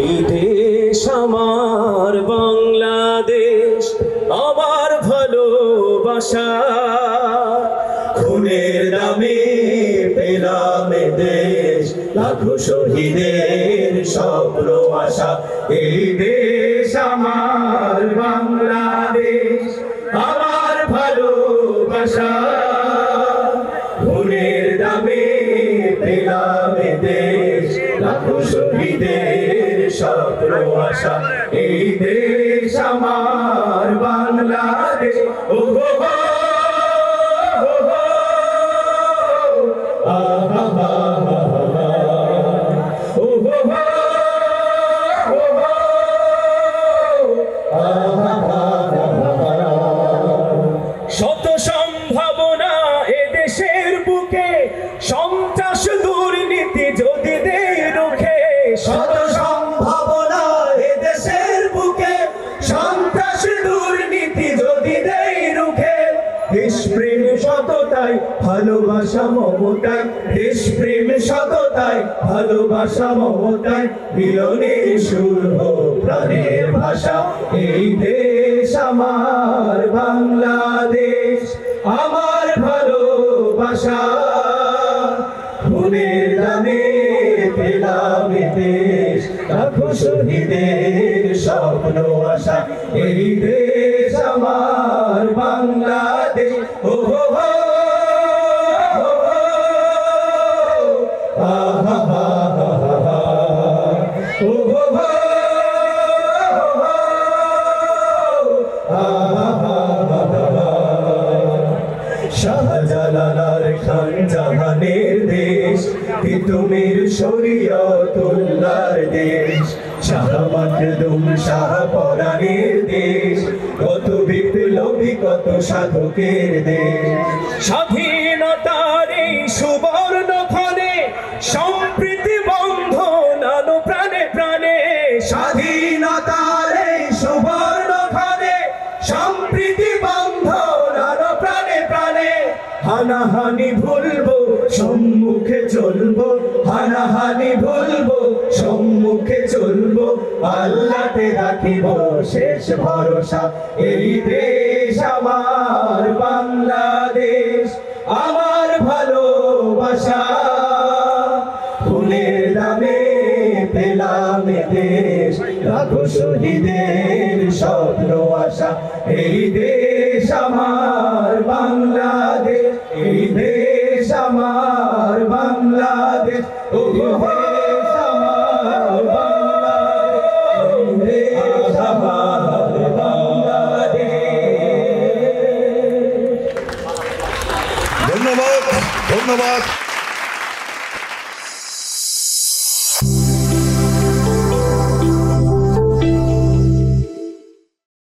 এই দেশ আমার বাংলাদেশ, আমার ভালোবাসা, খুনের দামে পেলাম এ দেশ, লাখো শহীদের স্বপ্ন আশা। এই দেশ আমার বাংলাদেশ, আমার ভালোবাসা, খুনের দামে পেলাম এ দেশ, লাখো শহীদের স্বপ্ন আশা। এই দেশ আমার বাংলাদেশ। ও হো হো, ও হো, আহা হা হা হা, ও হো হো, ও হো, আহা হা হা হা। শত সম্ভাবনা এ দেশের বুকে, সন্ত্রাস দুর্নীতি যদি দেয় রুখে। শত সম্ভাবনা এ দেশের বুকে, সন্ত্রাস দুর্নীতি যদি দেয় রুখে। দেশপ্রেম সততায় ভালোবাসা মমতায়, দেশপ্রেম সততায় ভালোবাসা মমতায়, মিলনের সুর হোক প্রাণের ভাষা। এই দেশ আমার বাংলাদেশ, আমার ভালোবাসা, খুনের দামে পেলাম এ দেশ, লাখো শহীদের স্বপ্ন আশা। এই দেশ আমার বাংলাদেশ। ও হো হো, ও হো, আহা হা হা হা, ও হো হো, ও হো, আহা হা হা হা। শাহজালাল আর খান জাহানের দেশ, তিতুমির শরীয়তুল্লাহর দেশ, শাহ মাখদুম শাহ পরাণের দেশ, কত বিপ্লবী কত সাধকের দেশ। স্বাধীনতার এই সুবর্ণ ক্ষণে সম্প্রীতি বন্ধন আলো প্রাণে প্রাণে। স্বাধীনতার এই সুবর্ণ ক্ষণে সম্প্রীতি বন্ধন আলো প্রাণে প্রাণে। হানাহানি ভুলবো, সম্মুখে চলবো, হানাহানি ভুলবো, সম্মুখে চলবো, আল্লাহতে রাখিব শেষ ভরসা। এই দেশ আমার বাংলাদেশ, আমার ভালোবাসা, খুনের দামে পেলাম এ দেশ, লাখো শহীদের স্বপ্ন আশা। এই দেশ আমার বাংলাদেশ, এই দেশ আমার বাংলাদেশ, ও দেশ আমার বাংলাদেশ, এই দেশ আমার বাংলাদেশ। ধন্যবাদ, ধন্যবাদ।